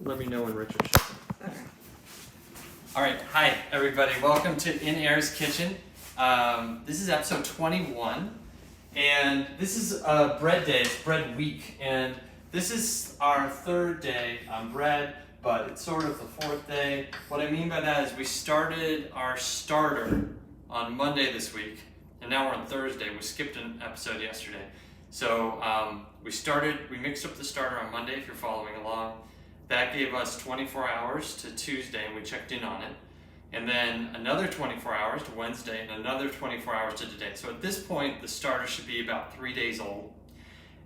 let me know when Richard shows up. Okay. All right, hi everybody. Welcome to In Air's Kitchen. This is episode 21, and this is bread day. It's bread week, and this is our third day on bread, but it's sort of the fourth day. What I mean by that is we started our starter on Monday this week, and now we're on Thursday. We skipped an episode yesterday. So we mixed up the starter on Monday, if you're following along. That gave us 24 hours to Tuesday, and we checked in on it. And then another 24 hours to Wednesday, and another 24 hours to today. So at this point, the starter should be about 3 days old.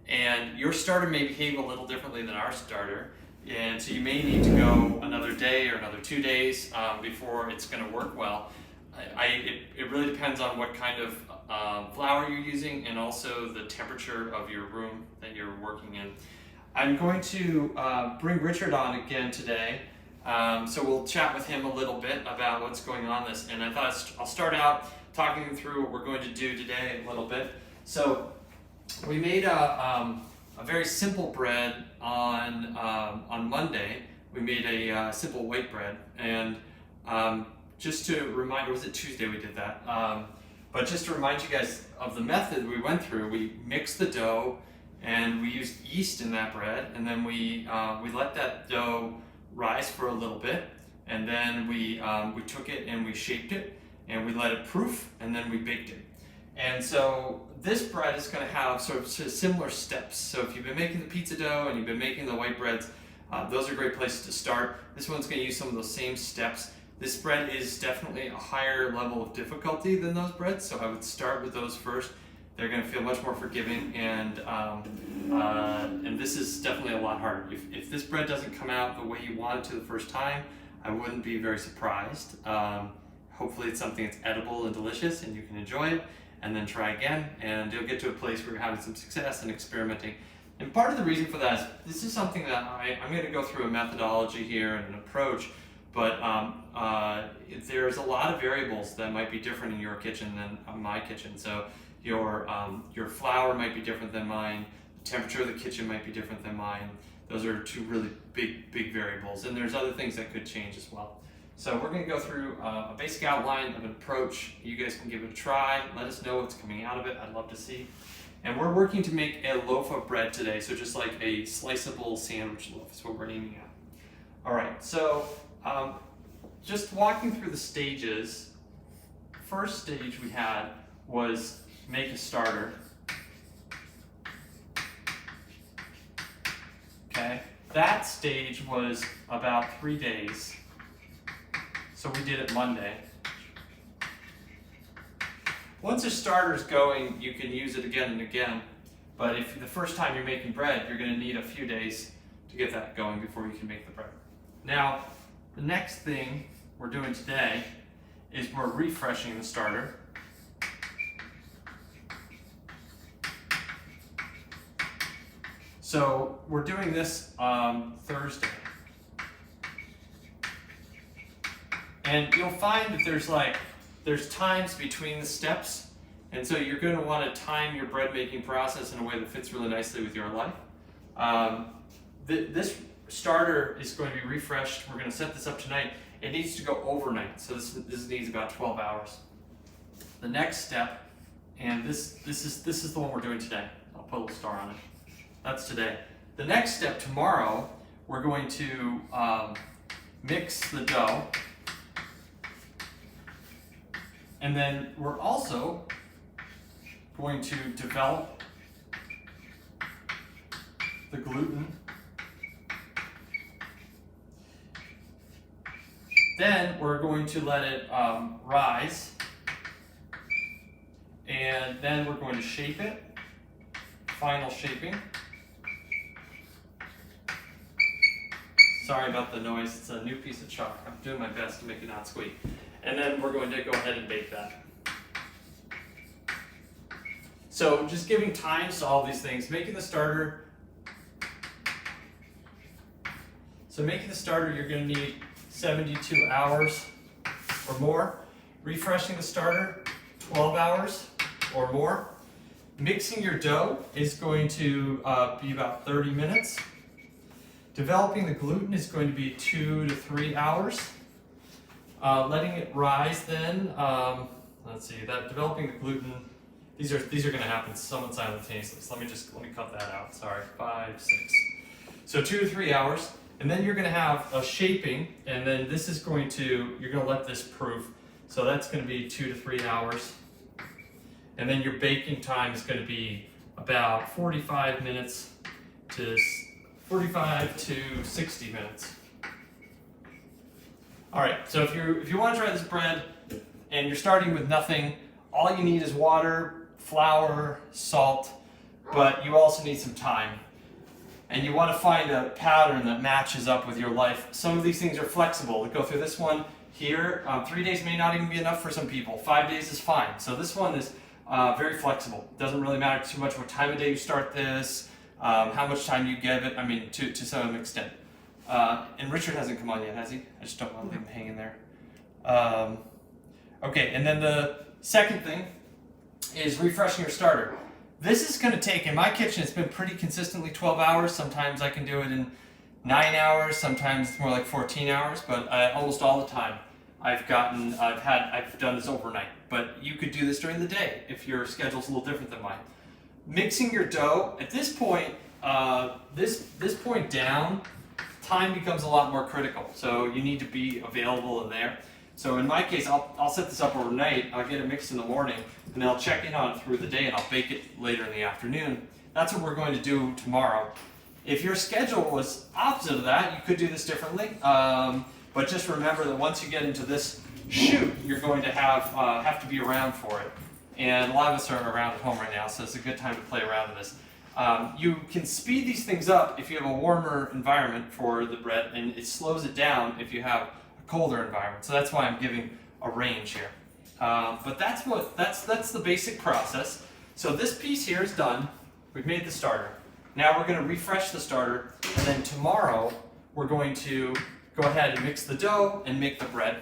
And your starter may behave a little differently than our starter. And so you may need to go another day or another 2 days before it's going to work well. It really depends on what kind of flour you're using and also the temperature of your room that you're working in. I'm going to bring Richard on again today, so we'll chat with him a little bit about what's going on this. And I thought I'll start out talking through what we're going to do today a little bit. So we made a very simple bread on Monday. We made a simple white bread, and just to remind, or was it Tuesday we did that? But just to remind you guys of the method we went through, we mixed the dough and we used yeast in that bread, and then we let that dough rise for a little bit, and then we took it and we shaped it and we let it proof, and then we baked it. And so this bread is going to have sort of similar steps. So if you've been making the pizza dough and you've been making the white breads, those are great places to start. This one's going to use some of those same steps. This bread is definitely a higher level of difficulty than those breads, so I would start with those first. They're going to feel much more forgiving, and this is definitely a lot harder. If this bread doesn't come out the way you want it to the first time, I wouldn't be very surprised. Hopefully it's something that's edible and delicious and you can enjoy it, and then try again, and you'll get to a place where you're having some success and experimenting. And part of the reason for that is this is something that I'm going to go through a methodology here and an approach, but there's a lot of variables that might be different in your kitchen than my kitchen. So your flour might be different than mine. The temperature of the kitchen might be different than mine. Those are two really big variables, and there's other things that could change as well. So we're going to go through a basic outline of an approach. You guys can give it a try. Let us know what's coming out of it. I'd love to see. And we're working to make a loaf of bread today, so just like a sliceable sandwich loaf is what we're aiming at. All right, so just walking through the stages. First stage we had was make a starter. Okay, that stage was about 3 days. So we did it Monday. Once a starter is going, you can use it again and again. But if the first time you're making bread, you're going to need a few days to get that going before you can make the bread. Now, the next thing we're doing today is we're refreshing the starter. So we're doing this on Thursday. And you'll find that there's times between the steps, and so you're going to want to time your bread making process in a way that fits really nicely with your life. This starter is going to be refreshed. We're going to set this up tonight. It needs to go overnight, so this needs about 12 hours. The next step, and this is the one we're doing today. I'll put a little star on it. That's today. The next step tomorrow, we're going to mix the dough. And then we're also going to develop the gluten. Then we're going to let it rise. And then we're going to shape it. Final shaping. Sorry about the noise, it's a new piece of chalk. I'm doing my best to make it not squeak. And then we're going to go ahead and bake that. So just giving times to all these things, making the starter. So making the starter, you're going to need 72 hours or more. Refreshing the starter, 12 hours or more. Mixing your dough is going to be about 30 minutes. Developing the gluten is going to be 2 to 3 hours. Letting it rise then, let's see, that developing the gluten, these are going to happen somewhat simultaneously. So let me cut that out. Sorry, 5, 6. So 2 to 3 hours, and then you're going to have a shaping, and then this is going to, you're going to let this proof. So that's going to be 2 to 3 hours. And then your baking time is going to be about 45 minutes to 45 to 60 minutes. All right, so if you want to try this bread and you're starting with nothing, all you need is water, flour, salt, but you also need some time. And you want to find a pattern that matches up with your life. Some of these things are flexible. To go through this one here, 3 days may not even be enough for some people. 5 days is fine. So this one is very flexible. It doesn't really matter too much what time of day you start this, how much time you give it, I mean, to some extent. And Richard hasn't come on yet, has he? I just don't want to leave him hanging there. Okay, and then the second thing is refreshing your starter. This is going to take, in my kitchen, it's been pretty consistently 12 hours. Sometimes I can do it in 9 hours, sometimes it's more like 14 hours, but almost all the time I've done this overnight. But you could do this during the day if your schedule's a little different than mine. Mixing your dough, at this point, this point down, time becomes a lot more critical. So you need to be available in there. So in my case, I'll set this up overnight, I'll get it mixed in the morning, and then I'll check in on it through the day and I'll bake it later in the afternoon. That's what we're going to do tomorrow. If your schedule was opposite of that, you could do this differently. But just remember that once you get into this shoot, you're going to have to be around for it. And a lot of us are around at home right now, so it's a good time to play around with this. You can speed these things up if you have a warmer environment for the bread, and it slows it down if you have a colder environment. So that's why I'm giving a range here. But that's the basic process. So this piece here is done. We've made the starter. Now we're going to refresh the starter, and then tomorrow we're going to go ahead and mix the dough and make the bread.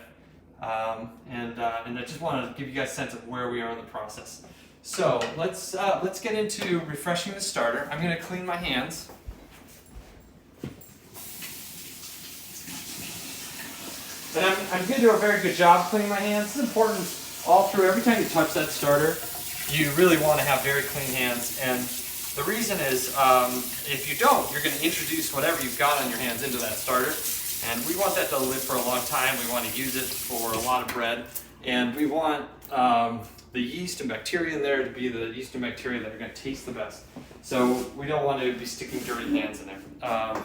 And I just want to give you guys a sense of where we are in the process. So let's get into refreshing the starter. I'm going to clean my hands. And I'm going to do a very good job cleaning my hands. It's important all through. Every time you touch that starter, you really want to have very clean hands. And the reason is, if you don't, you're going to introduce whatever you've got on your hands into that starter. And we want that to live for a long time. We want to use it for a lot of bread. And we want the yeast and bacteria in there to be the yeast and bacteria that are going to taste the best. So we don't want to be sticking dirty hands in there. All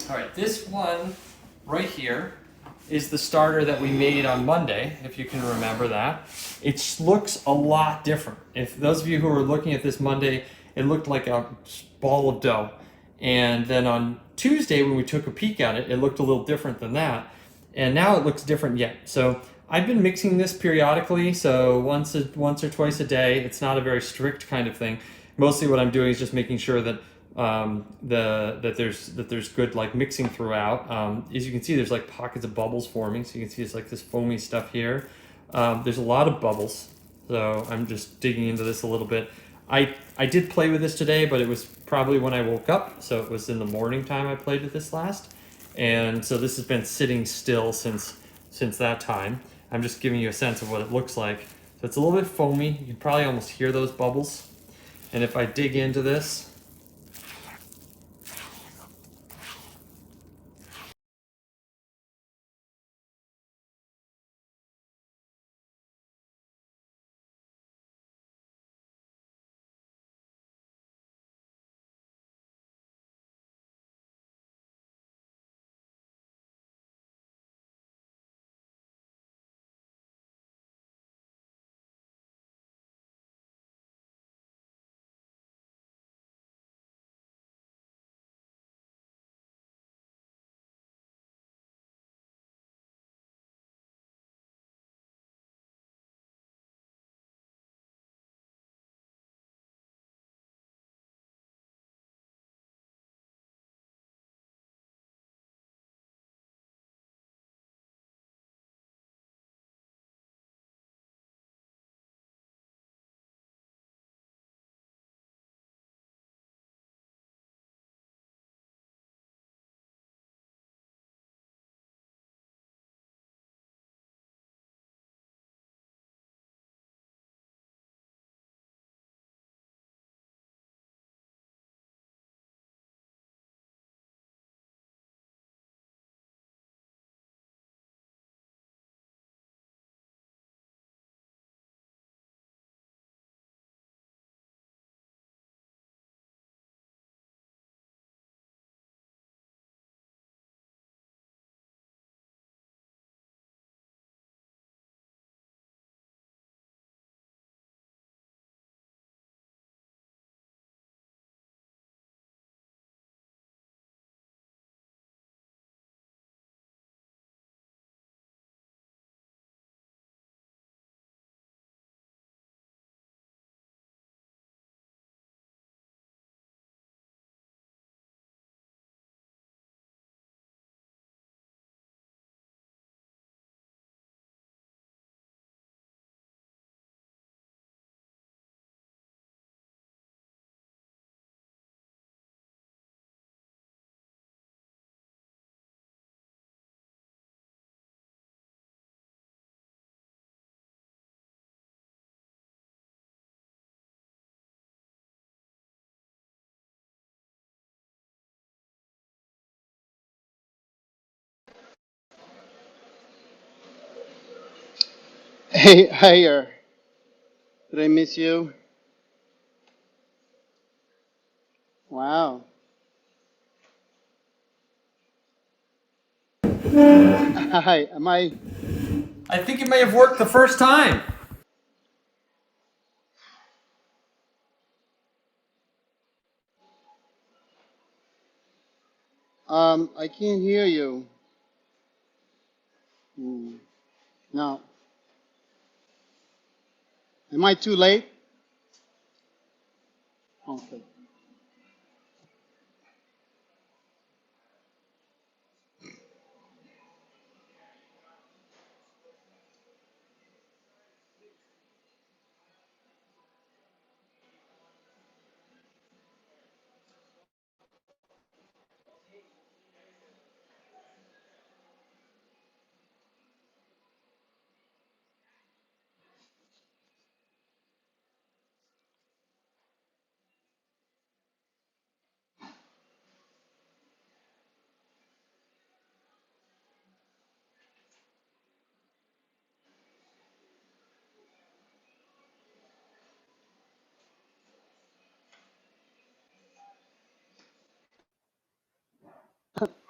right, this one right here is the starter that we made on Monday, if you can remember that. It looks a lot different. If those of you who were looking at this Monday, it looked like a ball of dough. And then on Tuesday, when we took a peek at it, it looked a little different than that. And now it looks different yet. So I've been mixing this periodically, so once or twice a day. It's not a very strict kind of thing. Mostly what I'm doing is just making sure that that there's good like mixing throughout. As you can see, there's like pockets of bubbles forming. So you can see it's like this foamy stuff here. There's a lot of bubbles. So I'm just digging into this a little bit. I did play with this today, but it was probably when I woke up. So it was in the morning time I played with this last. And so this has been sitting still since that time. I'm just giving you a sense of what it looks like. So it's a little bit foamy. You can probably almost hear those bubbles. And if I dig into this, Hey, did I miss you? Wow. Hi, am I? I think it may have worked the first time. I can't hear you. Hmm. No. Am I too late? Okay.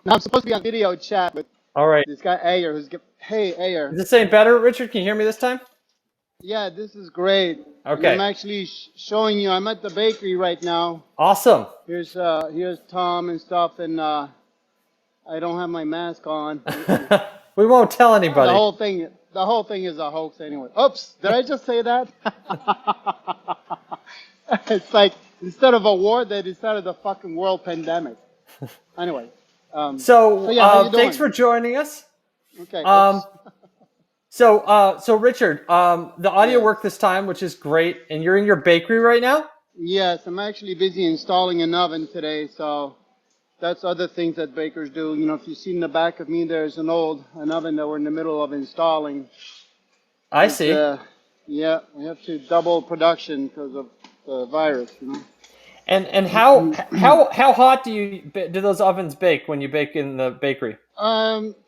Now I'm supposed to be on video chat with All right. this guy Ayer, Hey Is Ayer. this any better, Richard? Can you hear me this time? Yeah, this is great. And I'm Okay. actually showing you. I'm at the bakery right now. Awesome. Here's Tom and stuff, and I don't have my mask on. We won't tell The anybody. whole thing, the whole thing is a hoax anyway. Oops, did I just say that? It's like instead of a war, they decided a fucking world pandemic. Anyway, so So, yeah, how you thanks doing? for joining us. Okay, Um, oops. so Richard, the audio Yes, worked this time, which is great, and you're in your bakery right now. yes, I'm actually busy installing an oven today, so that's other things that bakers do. You know, if you see in the back of me, there's an oven that we're in the middle of installing. I It's see. yeah, we have to double production because of the virus, you And know. how hot do those ovens bake when you bake in the bakery?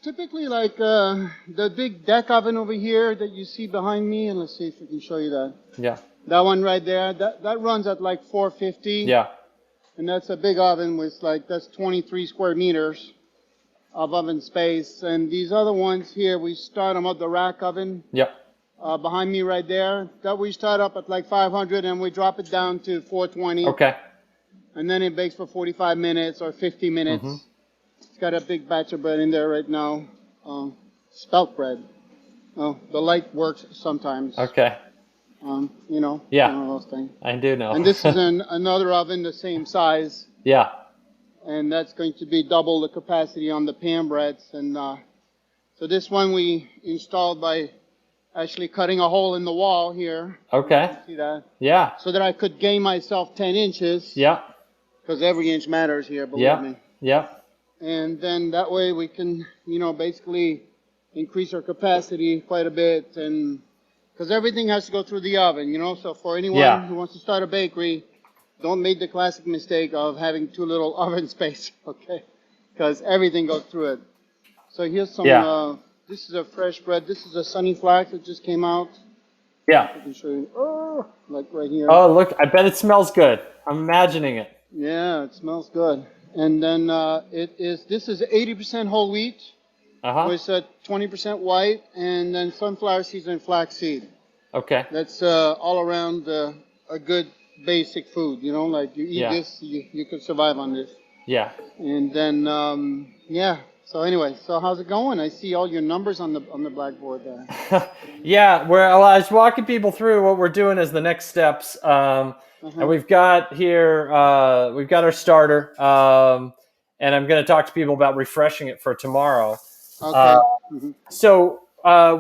Typically like the big deck oven over here that you see behind me, and let's see if we can show you that. Yeah. That one right there, that runs at like 450, Yeah. and that's a big oven with like that's 23 square meters of oven space. And these other ones here, we start them up the rack oven Yeah. behind me right there. That we start up at like 500, and we drop it down to 420, Okay. and then it bakes for 45 minutes or 50 Mm-hmm. minutes. It's got a big batch of bread in there right now. Spelt bread. Oh, the light works sometimes. Okay. You know, Yeah, one of those things. I do know. And this is another oven the same size, Yeah. and that's going to be double the capacity on the pan breads. And so this one we installed by actually cutting a hole in the wall here. You Okay. can see that. Yeah. So that I could gain myself 10 inches, Yeah. because every inch matters here, believe Yeah. me. Yeah. And then that way we can, you know, basically increase our capacity quite a bit, and because everything has to go through the oven, you know. So for Yeah. anyone who wants to start a bakery, don't make the classic mistake of having too little oven space, okay? Because everything goes through it. So here's some. Yeah. This is a fresh bread. This is a Sunny Flax that just came out. Yeah. I can show you. Oh, like right here. Oh, look, I bet it smells good. I'm imagining it. Yeah, it smells good. And then it is. This is 80% whole wheat Uh-huh. with 20% white, and then sunflower seeds and flax seed. Okay. That's all around a good basic food. You know, like you eat Yeah. this, you could survive on this. Yeah. And then yeah. So anyway, so how's it going? I see all your numbers on the blackboard there. Yeah, well, I was walking people through what we're doing as the next steps. Uh And huh. we've got here, we've got our starter. And I'm going to talk to people about refreshing it for tomorrow. Uh, Okay. Hmm. so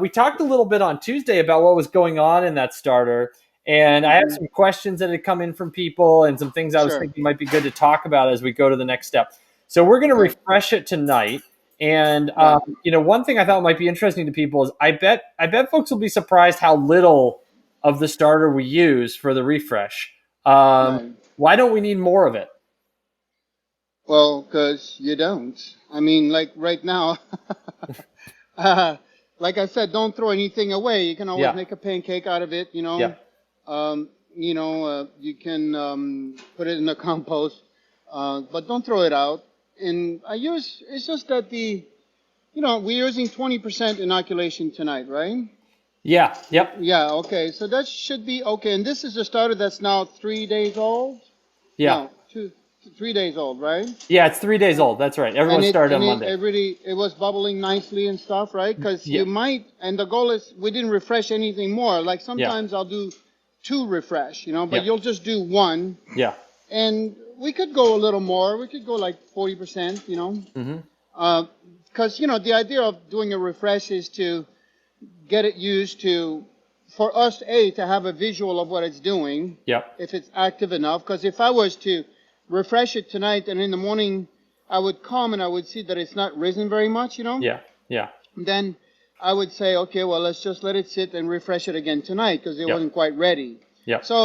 we talked a little bit on Tuesday about what was going on in that starter. And I had Hmm. some questions that had come in from people and some things I was Sure. thinking might be good to talk about as we go to the next step. So we're going to Okay. refresh it tonight. And Right. one thing I thought might be interesting to people is I bet folks will be surprised how little of the starter we use for the refresh. Right. Why don't we need more of it? Well, because you don't. I mean, like right now, uh, like I said, don't throw anything away. You can always Yeah. make a pancake out of it, you know. Yeah. You can put it in the compost, but don't throw it out. And it's just that we're using 20% inoculation tonight, right? Yeah. Yep. Yeah, okay. So that should be okay. And this is a starter that's now 3 days old? Yeah. No, 3 days old, right? Yeah. It's 3 days old. That's right. Everyone started on Monday. It was bubbling nicely and stuff, right? Because Yeah. you might, and the goal is we didn't refresh anything more. Like Yeah. sometimes I'll do 2 refresh, but Yeah. you'll just do 1. Yeah. And we could go a little more. We could go like 40%, Mm-hmm. Because, the idea of doing a refresh is to get it used to, for us, to have a visual of what it's doing, Yep. if it's active enough. Because if I was to refresh it tonight and in the morning I would come and I would see that it's not risen very much, Yeah. Yeah. then I would say, okay, well, let's just let it sit and refresh it again tonight because it Yep. wasn't quite ready. Yep. So,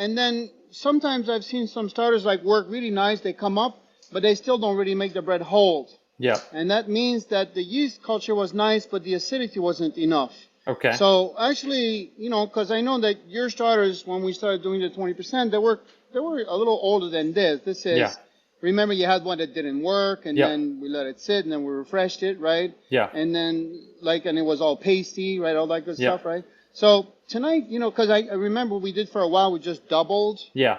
and then sometimes I've seen some starters like work really nice. They come up, but they still don't really make the bread hold. Yep. And that means that the yeast culture was nice, but the acidity wasn't enough. Okay. So actually, because I know that your starters, when we started doing the 20%, they were a little older than this. This is, Yeah. remember you had one that didn't work, and Yep. then we let it sit, and then we refreshed it, right? Yeah. And then, and it was all pasty, right? All that good Yep. stuff, right? So tonight, because I remember we did for a while, we just doubled. Yeah.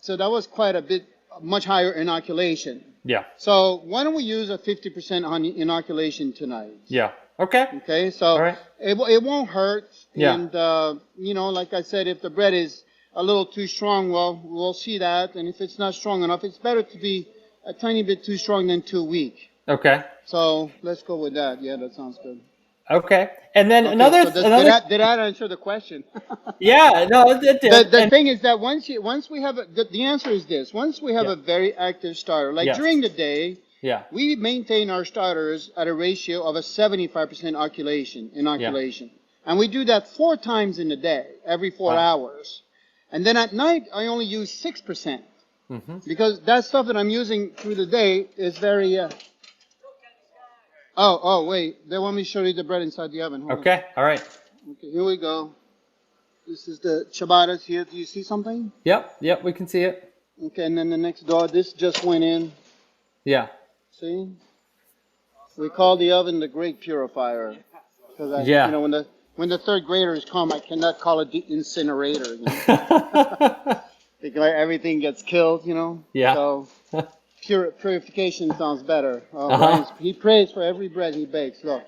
So that was quite a bit, much higher inoculation. Yeah. So why don't we use a 50% on inoculation tonight? Yeah. Okay. Okay, so All right. it won't hurt. Yeah. And, like I said, if the bread is a little too strong, well, we'll see that. And if it's not strong enough, it's better to be a tiny bit too strong than too weak. Okay. So let's go with that. Yeah, that sounds good. Okay. And then Okay, another. so did that answer the question? Yeah. No, it did. The thing is that once we have the answer is this: once we have Yeah. a very active starter, like Yes. during the day, Yeah. we maintain our starters at a ratio of a 75% inoculation. And we do that 4 times in a day, every 4 Wow. hours. And then at night, I only use 6%. Mm-hmm. Because that stuff that I'm using through the day is very... Oh, wait. They want me to show you the bread inside the oven. Hold on. Okay. All right. Okay, here we go. This is the ciabattas here. Do you see something? Yep. Yep. We can see it. Okay, and then the next door, this just went in. Yeah. See? We call the oven the great purifier. Because Yeah. when the third graders come, I cannot call it the incinerator. Because everything gets killed, Yeah. So purification sounds better. Uh-huh. He prays for every bread he bakes. Look.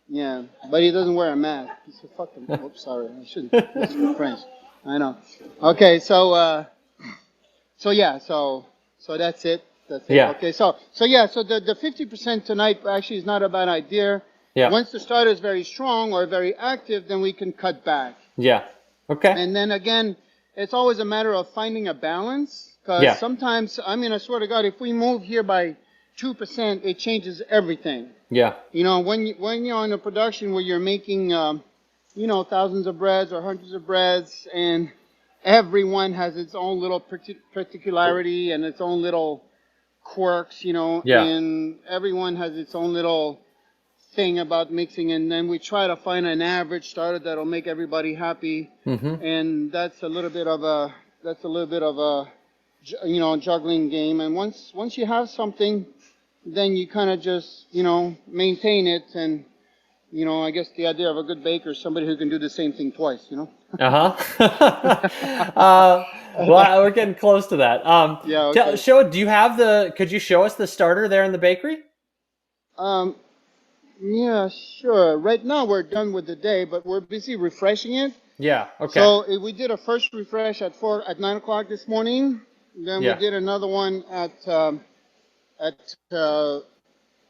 Yeah, but he doesn't wear a mask. He's a fucking. Oops, sorry. I shouldn't. This is French. I know. Okay, so yeah, so that's it. That's it. Yeah. Okay, so the 50% tonight actually is not a bad idea. Yeah. Once the starter is very strong or very active, then we can cut back. Yeah. Okay. And then again, it's always a matter of finding a balance. Because Yeah. sometimes, I swear to God, if we move here by 2%, it changes everything. Yeah. When you're in a production where you're making, thousands of breads or hundreds of breads, and everyone has its own little particularity and its own little quirks, Yeah. and everyone has its own little thing about mixing, and then we try to find an average starter that'll make everybody happy, Mm-hmm. and that's a little bit of a juggling game. And once you have something, then you kind of just maintain it. And I guess the idea of a good baker is somebody who can do the same thing twice. Well, we're getting close to that. Yeah. Okay. Could you show us the starter there in the bakery? Yeah, sure. Right now we're done with the day, but we're busy refreshing it. Yeah. Okay. So we did a first refresh at 9 o'clock this morning. Then Yeah. we did another one at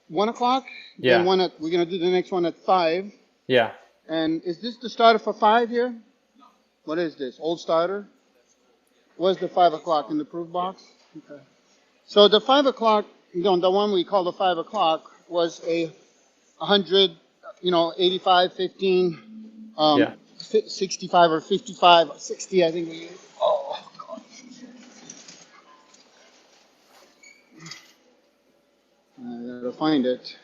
1 o'clock. Yeah. Then we're gonna do the next one at 5. Yeah. And is this the starter for 5 here? No. What is this? Old starter? Where's the 5 o'clock in the proof box? Okay. So the 5 o'clock, the one we call the 5 o'clock was a 100, 85, 15, Yeah. 65 or 55, 60, I think we used. Oh, God. I gotta find it.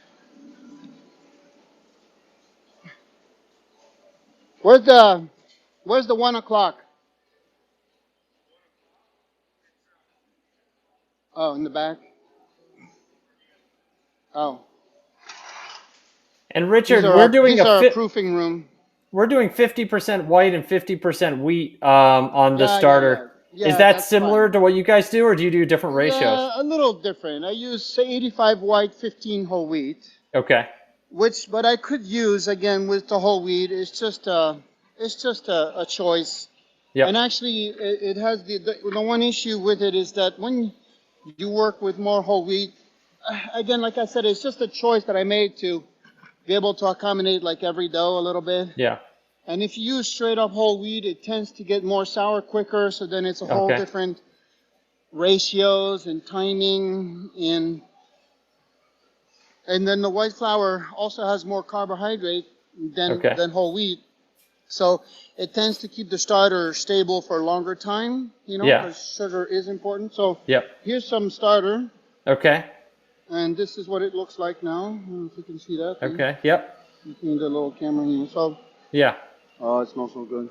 Where's the 1 o'clock? Oh, in the back. Oh, And Richard, we're doing these are our proofing room. we're doing 50% white and 50% wheat on the Yeah. starter. Is Yeah, that that's similar fine. to what you guys do, or do you do different ratios? Yeah, a little different. I use say 85 white, 15 whole wheat, Okay. but I could use again with the whole wheat. It's just a choice. And Yep. actually, it has the one issue with it is that when you work with more whole wheat, again, like I said, it's just a choice that I made to be able to accommodate like every dough a little bit. Yeah. And if you use straight up whole wheat, it tends to get more sour quicker. So then it's a whole Okay. different ratios and timing, and then the white flour also has more carbohydrate Okay. than whole wheat. So it tends to keep the starter stable for a longer time, Yeah. because sugar is important. So Yep. here's some starter, Okay. and this is what it looks like now. I don't know if you can see that. Okay. Yep. You can the little camera here. So, Yeah. oh, it smells so good.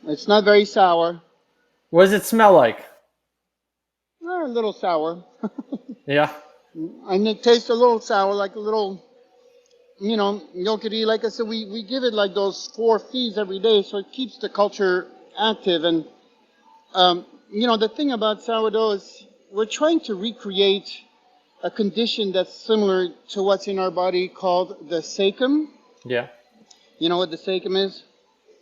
It's not very sour. What does it smell like? A little sour. Yeah. And it tastes a little sour, like a little, yolkity. Like I said, we give it like those 4 feeds every day, so it keeps the culture active. And, the thing about sourdough is we're trying to recreate a condition that's similar to what's in our body called the sacrum. Yeah. You know what the sacrum is?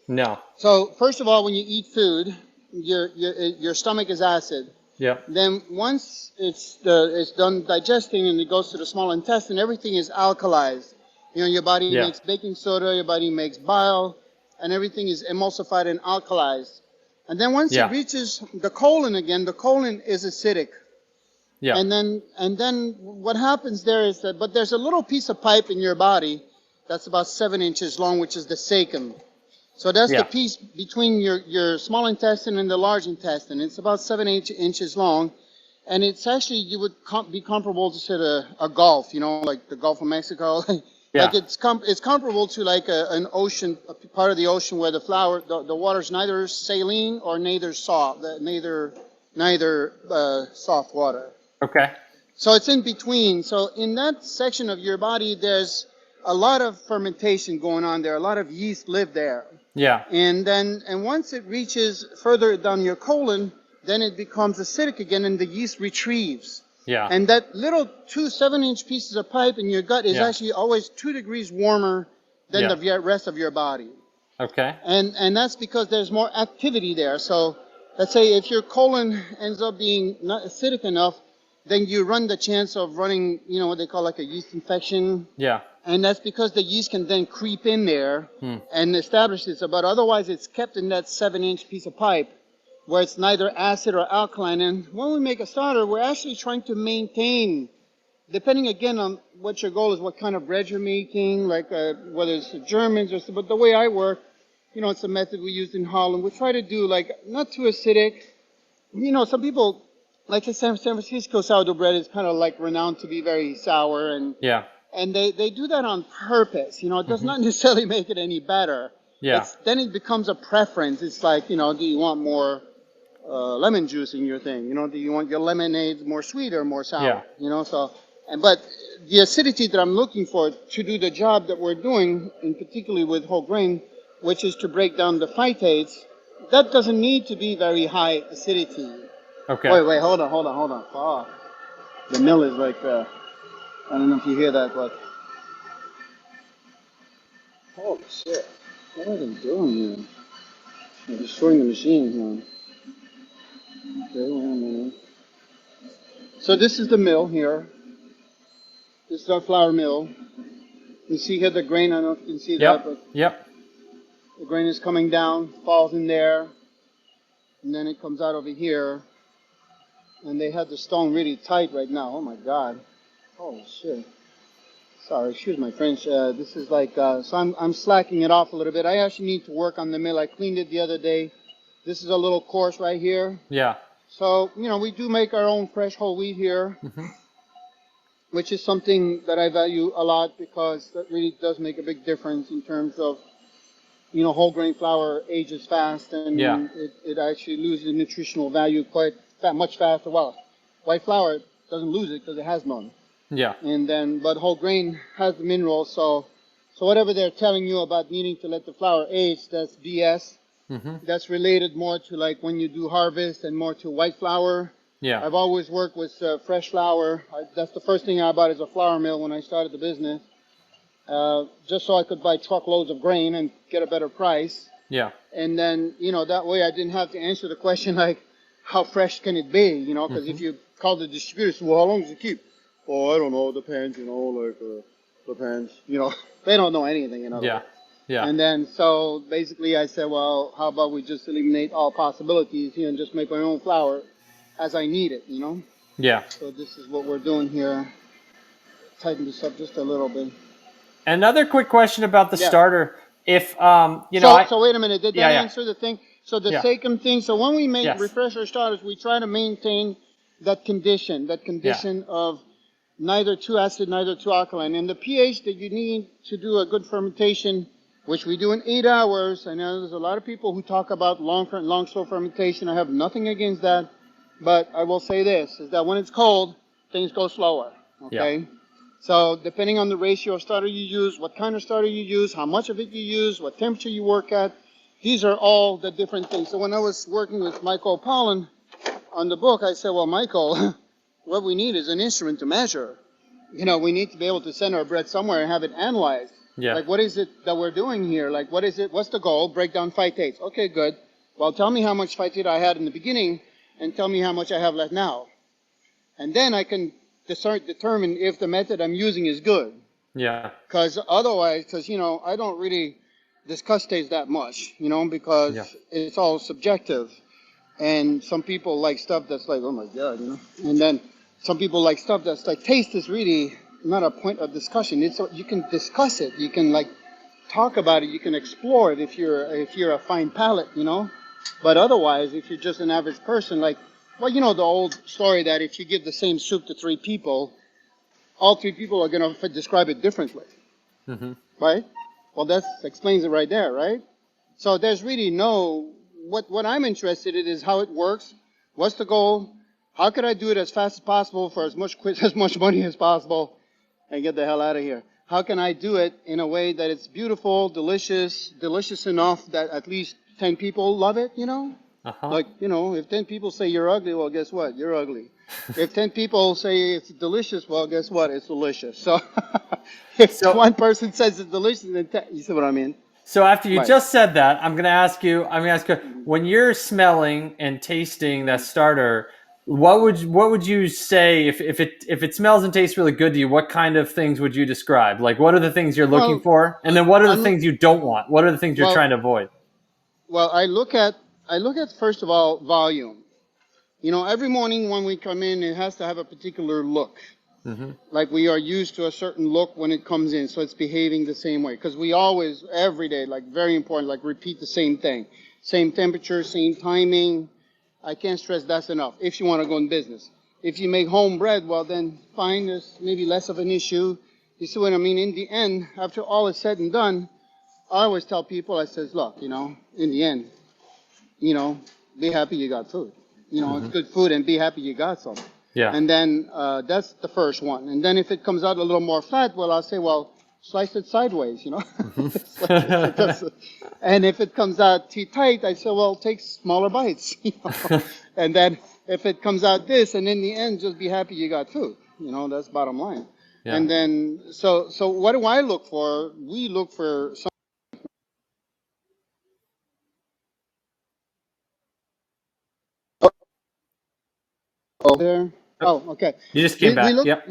No. So, first of all, when you eat food, your stomach is acid. Yep. Then once it's done digesting and it goes to the small intestine, everything is alkalized. Your body Yeah. makes baking soda, your body makes bile, and everything is emulsified and alkalized. And then once it Yeah. reaches the colon again, the colon is acidic. Yeah. And then what happens there is that, but there's a little piece of pipe in your body that's about 7 inches long, which is the sacrum. So that's the Yeah. piece between your small intestine and the large intestine. It's about 7 inches long, and it's actually, you would be comparable to say a Gulf, like the Gulf of Mexico. Like Yeah. it's comparable to like an ocean, a part of the ocean where the water's neither saline or neither soft water. Okay. So it's in between. So in that section of your body, there's a lot of fermentation going on there. A lot of yeast live there. Yeah. And once it reaches further down your colon, then it becomes acidic again, and the yeast retrieves. Yeah. And that little 2 7-inch pieces of pipe in your gut is Yeah. actually always 2 degrees warmer than Yeah. the rest of your body. Okay. And that's because there's more activity there. So let's say if your colon ends up being not acidic enough, then you run the chance of running, what they call like a yeast infection. Yeah. And that's because the yeast can then creep in there Hmm. and establish this. But otherwise, it's kept in that 7-inch piece of pipe where it's neither acid or alkaline. And when we make a starter, we're actually trying to maintain, depending again on what your goal is, what kind of bread you're making, like whether it's the Germans or something. But the way I work, it's a method we used in Holland. We try to do like not too acidic. Some people, like the San Francisco sourdough bread is kind of like renowned to be very sour, Yeah. and they do that on purpose. It does Hmm. not necessarily make it any better. Yeah. Then it becomes a preference. It's like, do you want more lemon juice in your thing? Do you want your lemonade more sweet or more sour? Yeah. But the acidity that I'm looking for to do the job that we're doing, and particularly with whole grain, which is to break down the phytates, that doesn't need to be very high acidity. Okay. Wait, hold on. Oh, the mill is like, I don't know if you hear that, but holy shit, what are they doing here? They're destroying the machine here. Okay, wait a minute. So this is the mill here. This is our flour mill. You see here the grain, I don't know if you can see that, Yep. but Yep. the grain is coming down, falls in there, and then it comes out over here. And they have the stone really tight right now. Oh my God. Holy shit. Sorry, excuse my French. This is like, so I'm slacking it off a little bit. I actually need to work on the mill. I cleaned it the other day. This is a little coarse right here. Yeah. So, we do make our own fresh whole wheat here, Hmm. which is something that I value a lot because that really does make a big difference in terms of, whole grain flour ages fast, and Yeah. it actually loses nutritional value much faster. Well, white flour doesn't lose it because it has none. Yeah. And then, but whole grain has the minerals, so whatever they're telling you about needing to let the flour age, that's BS. Mm-hmm. That's related more to like when you do harvest and more to white flour. Yeah. I've always worked with fresh flour. That's the first thing I bought is a flour mill when I started the business, just so I could buy truckloads of grain and get a better price. Yeah. And then, that way I didn't have to answer the question like, how fresh can it be? Because if you call the distributor, say, well, how long does it keep? Oh, I don't know. Depends, depends. They don't know anything, Yeah. Yeah. And then, so basically I said, well, how about we just eliminate all possibilities here and just make my own flour as I need it, Yeah. So this is what we're doing here. Tighten this up just a little bit. Another quick question about the Yeah. starter. If So wait a minute. Did that Yeah. answer the thing? So the Yeah. Sachem thing. So when we make Yes. refresher starters, we try to maintain that condition of neither too acid, neither too alkaline, and the pH that you need to do a good fermentation, which we do in 8 hours. I know there's a lot of people who talk about long slow fermentation. I have nothing against that, but I will say this: is that when it's cold, things go slower. Okay. Yeah. So depending on the ratio of starter you use, what kind of starter you use, how much of it you use, what temperature you work at, these are all the different things. So when I was working with Michael Pollan on the book, I said, well, Michael, what we need is an instrument to measure. We need to be able to send our bread somewhere and have it analyzed. Yeah. Like, what is it that we're doing here? Like, what is it? What's the goal? Break down phytates. Okay, good. Well, tell me how much phytate I had in the beginning and tell me how much I have left now. And then I can determine if the method I'm using is good. Yeah. Because otherwise, I don't really discuss taste that much, because it's all subjective. And some people like stuff that's like, oh my God, And then some people like stuff that's like, taste is really not a point of discussion. You can discuss it. You can like talk about it. You can explore it if you're a fine palate, But otherwise, if you're just an average person, like, well, the old story that if you give the same soup to 3 people, all 3 people are going to describe it differently. Mm-hmm. Right? Well, that explains it right there, right? So there's really what I'm interested in is how it works. What's the goal? How could I do it as fast as possible for as much money as possible and get the hell out of here? How can I do it in a way that it's beautiful, delicious enough that at least 10 people love it, Uh-huh. Like, if 10 people say you're ugly, well, guess what? You're ugly. If 10 people say it's delicious, well, guess what? It's delicious. So if one person says it's delicious, then you see what I mean? So after you Right. just said that, I'm going to ask you, when you're smelling and tasting that starter, what would you say if it smells and tastes really good to you? What kind of things would you describe? Like, what are the things you're looking for? And then what are the things you don't want? What are the things you're trying to avoid? Well, I look at first of all volume. Every morning when we come in, it has to have a particular look. Mm-hmm. Like we are used to a certain look when it comes in, so it's behaving the same way. Because we always, every day, like very important, like repeat the same thing. Same temperature, same timing. I can't stress that enough if you want to go in business. If you make home bread, well then fine, there's maybe less of an issue. You see what I mean? In the end, after all is said and done, I always tell people, I says, look, in the end, be happy you got food. It's good food and be happy you got some. Yeah. And then that's the first one. And then if it comes out a little more fat, well, I'll say, well, slice it sideways, Mm-hmm. And if it comes out too tight, I say, well, take smaller bites. And then if it comes out this, and in the end, just be happy you got food. That's bottom line. Yeah. And then, so what do I look for? We look for some. Oh, there. Oh, okay. You just came back. Look, Yep.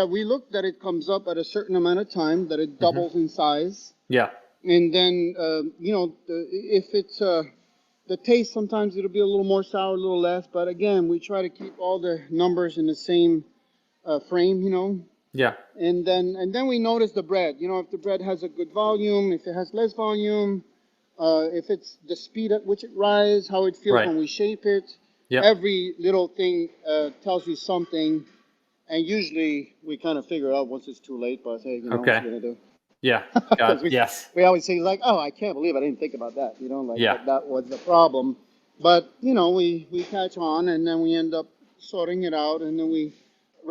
we look that it comes up at a certain amount of time, that it doubles in size. Yeah. And then, if it's the taste, sometimes it'll be a little more sour, a little less. But again, we try to keep all the numbers in the same frame, Yeah. And then we notice the bread. If the bread has a good volume, if it has less volume, if it's the speed at which it rises, how it feels Right. when we shape it. Yep. Every little thing tells you something, and usually we kind of figure out once it's too late. But hey, what Okay. you gonna do? Yeah. Because Yes. we always say like, oh, I can't believe I didn't think about that. You know, like Yeah. that was the problem. But you know, we catch on, and then we end up sorting it out, and then we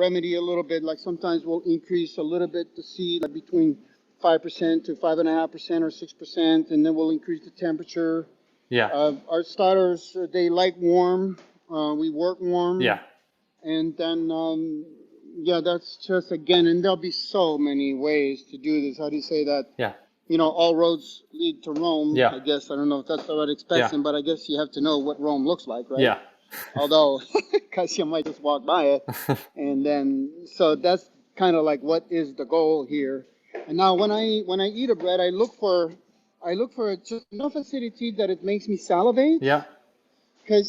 remedy a little bit. Like sometimes we'll increase a little bit the seed, like between 5% to 5.5% or 6%, and then we'll increase the temperature. Yeah. Our starters, they like warm. We work warm, Yeah. and then yeah, that's just again, and there'll be so many ways to do this. How do you say that? Yeah. You know, all roads lead to Rome. Yeah. I guess I don't know if that's the right Yeah. expression, but I guess you have to know what Rome looks like, right? Yeah. Although, because you might just walk by it, and then so that's kind of like what is the goal here. And now when I eat a bread, I look for just enough acidity that it makes me salivate. Yeah. Because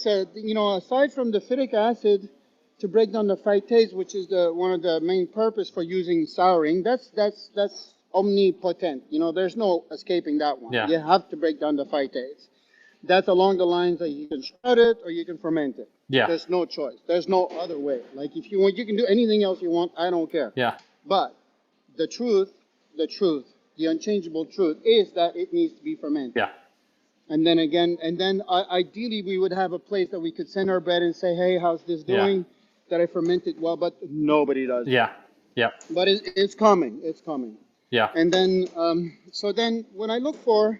you know, aside from the phytic acid to break down the phytase, which is the one of the main purpose for using souring, that's omnipotent. You know, there's no escaping that one. Yeah. You have to break down the phytase. That's along the lines that you can shred it or you can ferment it. Yeah. There's no choice. There's no other way. Like if you want, you can do anything else you want. I don't care. Yeah. But the truth, the unchangeable truth is that it needs to be fermented. Yeah. And then again, ideally we would have a place that we could send our bread and say, hey, how's this Yeah. doing? That I fermented well, but nobody does. Yeah. Yeah. But it's coming. It's coming. Yeah. And then, so then when I look for,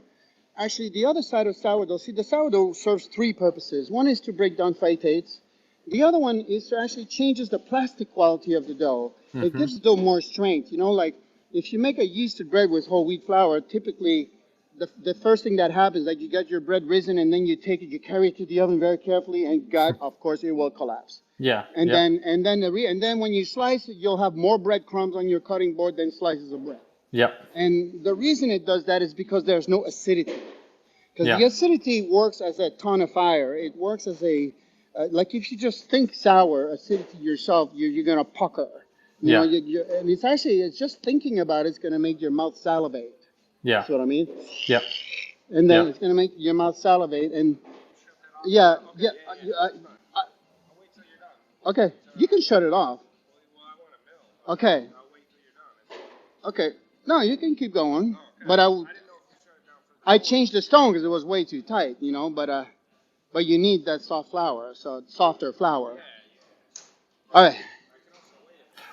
actually the other side of sourdough, see the sourdough serves three purposes. One is to break down phytates. The other one is to actually changes the plastic quality of the dough. It gives the dough more strength. You know, like if you make a yeasted bread with whole wheat flour, typically the first thing that happens, like you get your bread risen and then you take it, you carry it to the oven very carefully, and God, of course, it will collapse. Yeah. And Yeah. then when you slice it, you'll have more breadcrumbs on your cutting board than slices of bread. Yep. And the reason it does that is because there's no acidity. Because Yeah. the acidity works as a tonifier. It works as a, like if you just think sour acidity yourself, you're going to pucker. You Yeah. know, and it's just thinking about it's going to make your mouth salivate. Yeah. That's what I mean. Yep. And then Yeah. it's going to make your mouth salivate. And yeah, yeah. Okay, you can shut it off. Okay. Okay. No, you can keep going. But I changed the stone because it was way too tight, you know. But you need that soft flour, so softer flour. All right.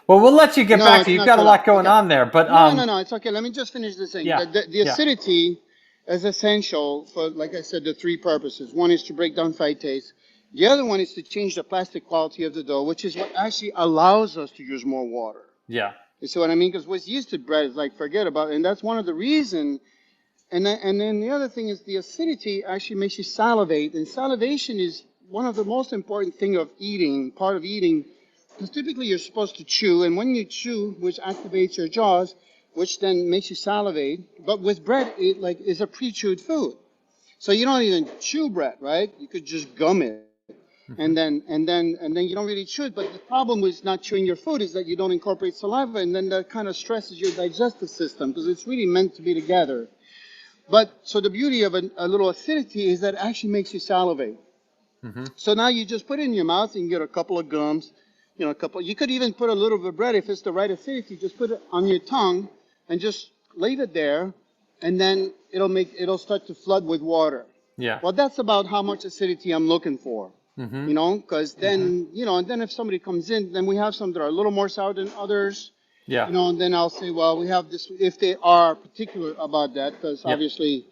Well, we'll let you get No, back it's to. You've not got a too lot long. going Okay. on there, but No, it's okay. Let me just finish this thing. Yeah. The Yeah. acidity is essential for, like I said, the three purposes. One is to break down phytase. The other one is to change the plastic quality of the dough, which is what actually allows us to use more water. Yeah. You see what I mean? Because what's used to bread is like forget about it, and that's one of the reasons. And then the other thing is the acidity actually makes you salivate, and salivation is one of the most important thing of eating, part of eating, because typically you're supposed to chew, and when you chew, which activates your jaws, which then makes you salivate. But with bread, it like is a pre-chewed food, so you don't even chew bread, right? You could just gum it. And then you don't really chew it. But the problem with not chewing your food is that you don't incorporate saliva, and then that kind of stresses your digestive system because it's really meant to be together. But so the beauty of a little acidity is that it actually makes you salivate. So now you just put it in your mouth and you get a couple of gums, you know, a couple. You could even put a little bit of bread if it's the right acidity. Just put it on your tongue and just leave it there, and then it'll start to flood with water. Yeah. Well, that's about how much acidity I'm looking for. You know, because then, you know, and then if somebody comes in, then we have some that are a little more sour than others. Yeah. You know, and then I'll say, well, we have this, if they are particular about that, because Yep. obviously,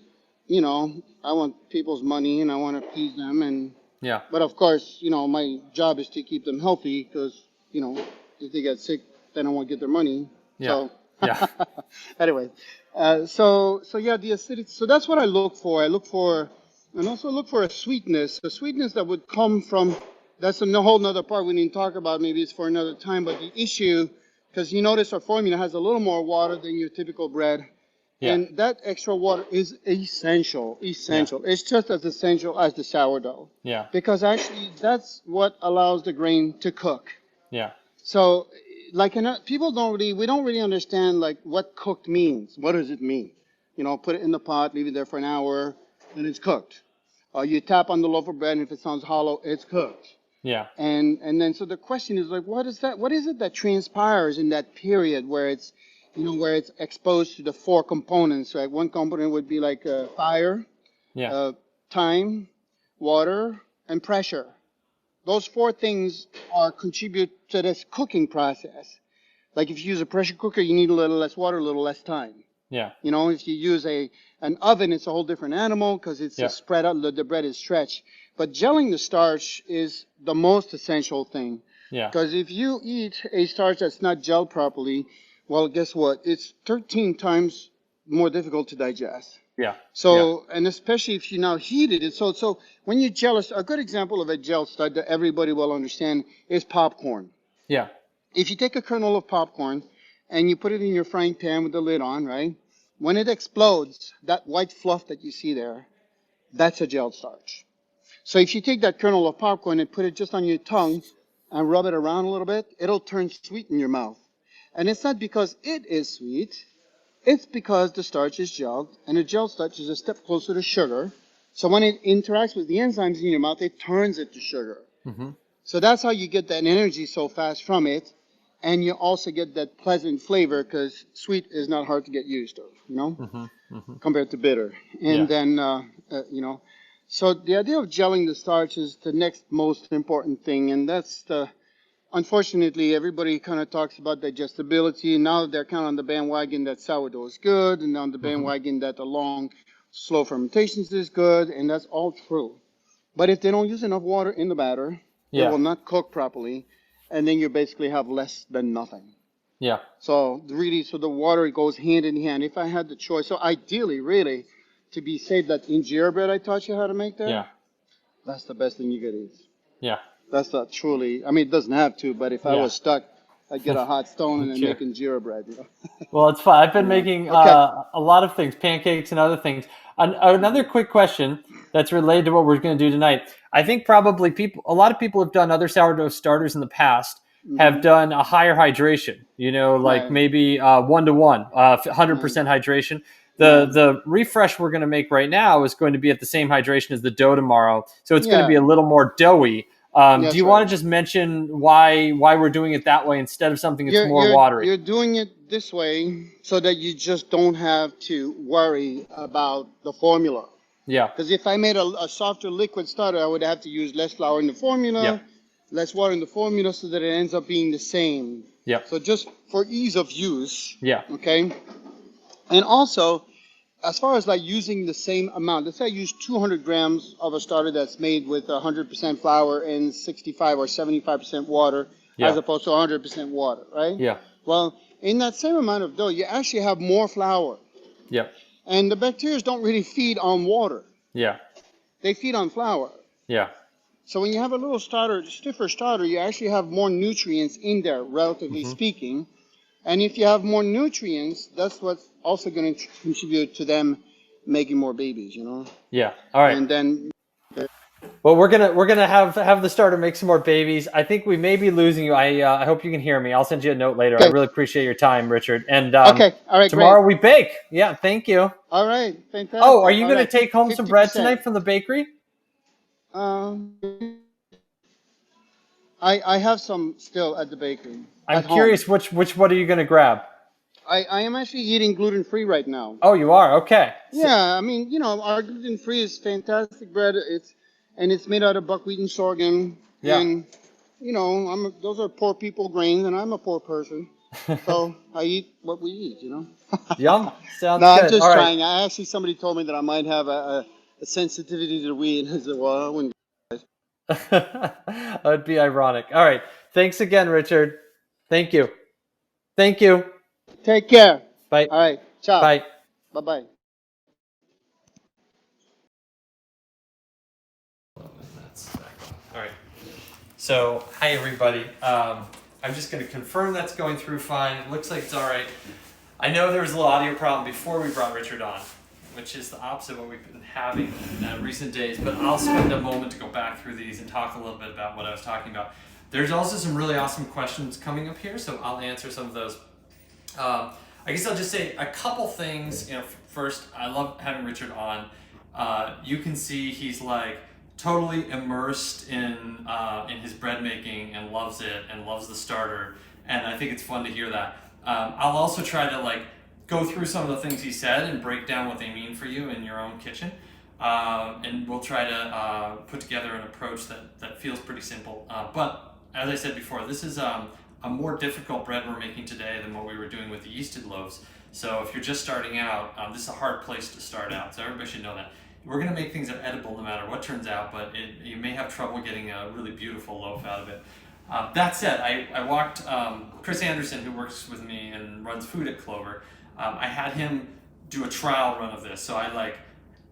you know, I want people's money and I want to please them. Yeah. But of course, you know, my job is to keep them healthy because, you know, if they get sick, then I won't get their money. Yeah. So, Yeah. anyway, so yeah, the acidity. So that's what I look for. And also look for a sweetness that would come from. That's a whole nother part we need to talk about. Maybe it's for another time. But the issue, because you notice our formula has a little more water than your typical bread, Yeah. and that extra water is essential. It's just as essential as the sourdough. Yeah. Because actually, that's what allows the grain to cook. Yeah. So, like, we don't really understand like what cooked means. What does it mean? You know, put it in the pot, leave it there for an hour, and it's cooked. You tap on the loaf of bread, and if it sounds hollow, it's cooked. Yeah. And then so the question is like, what is that? What is it that transpires in that period where where it's exposed to the four components, right? One component would be like fire, Yeah. time, water, and pressure. Those four things are contribute to this cooking process. Like if you use a pressure cooker, you need a little less water, a little less time. Yeah. If you use an oven, it's a whole different animal because it's spread out, the bread is stretched. But gelling the starch is the most essential thing. Yeah. Because if you eat a starch that's not gelled properly, well, guess what? It's 13 times more difficult to digest. Yeah. So, and especially if you now heat it, so when you gel a good example of a gel starch that everybody will understand is popcorn. Yeah. If you take a kernel of popcorn and you put it in your frying pan with the lid on, right? When it explodes, that white fluff that you see there, that's a gel starch. So if you take that kernel of popcorn and put it just on your tongue and rub it around a little bit, it'll turn sweet in your mouth. And it's not because it is sweet, it's because the starch is gelled, and a gel starch is a step closer to sugar. So when it interacts with the enzymes in your mouth, it turns it to sugar. Mm-hmm. So that's how you get that energy so fast from it. And you also get that pleasant flavor because sweet is not hard to get used of, Mm-hmm. Mm-hmm. compared to bitter. And then, so the idea of gelling the starch is the next most important thing. And that's unfortunately, everybody kind of talks about digestibility. Now they're kind of on the bandwagon that sourdough is good, and on the bandwagon that the long, slow fermentations is good. And that's all true. But if they don't use enough water in the batter, it will not cook properly, and then you basically have less than nothing. Yeah. So really, the water goes hand in hand. If I had the choice, so ideally, really, to be safe, that injera bread I taught you how to make there, that's the best thing you could eat. Yeah. That's not truly, I mean, it doesn't have to, but if I was stuck, I'd get a hot stone and then make injera bread, Well, it's fun. I've been making a lot of things, pancakes and other things. Another quick question that's related to what we're going to do tonight. I think probably a lot of people have done other sourdough starters in the past, have done a higher hydration, like maybe 1-to-1, 100% hydration. The refresh we're going to make right now is going to be at the same hydration as the dough tomorrow. So it's going to be a little more doughy. Do you want to just mention why we're doing it that way instead of something that's more watery? You're doing it this way so that you just don't have to worry about the formula. Yeah. Because if I made a softer liquid starter, I would have to use less flour in the formula, less water in the formula, so that it ends up being the same. Yeah. So just for ease of use. Yeah. Okay. And also, as far as like using the same amount, let's say I use 200 grams of a starter that's made with 100% flour and 65 or 75% water, as opposed to 100% water, right? Yeah. Well, in that same amount of dough, you actually have more flour. Yeah. And the bacteria don't really feed on water. Yeah. They feed on flour. Yeah. So when you have a little starter, stiffer starter, you actually have more nutrients in there, relatively speaking. And if you have more nutrients, that's what's also going to contribute to them making more babies, Yeah. All right. And then, well, we're gonna have the starter make some more babies. I think we may be losing you. I hope you can hear me. I'll send you a note later. Okay. I really appreciate your time, Richard. And okay, all right, tomorrow great. we bake. Yeah, thank you. All right, fantastic. Oh, are you All going to right, take home some bread 50%. tonight from the bakery? I have some still at the bakery. I'm curious, which what are you going to grab? I am actually eating gluten-free right now. Oh, you are? Okay. Yeah, I mean, our gluten-free is fantastic bread. It's made out of buckwheat and sorghum. Yeah. And, those are poor people grains, and I'm a poor person. So I eat what we eat, Yum. Sounds No, good. I'm just All trying. Actually, somebody told me that I might have a sensitivity to wheat. And I said, well, I wouldn't. That would be ironic. All right. Thanks again, Richard. Thank you. Thank you. Take care. Bye. All right. Ciao. Bye. Bye-bye. All right. So, hi everybody. I'm just going to confirm that's going through fine. It looks like it's all right. I know there was a little audio problem before we brought Richard on, which is the opposite of what we've been having in recent days. But I'll spend a moment to go back through these and talk a little bit about what I was talking about. There's also some really awesome questions coming up here, so I'll answer some of those. I guess I'll just say a couple things. First, I love having Richard on. You can see he's like totally immersed in his bread making and loves it and loves the starter. And I think it's fun to hear that. I'll also try to like go through some of the things he said and break down what they mean for you in your own kitchen. And we'll try to put together an approach that feels pretty simple. But as I said before, this is a more difficult bread we're making today than what we were doing with the yeasted loaves. So if you're just starting out, this is a hard place to start out. So everybody should know that. We're going to make things that are edible no matter what turns out, but you may have trouble getting a really beautiful loaf out of it. That said, I walked Chris Anderson, who works with me and runs food at Clover. I had him do a trial run of this. So I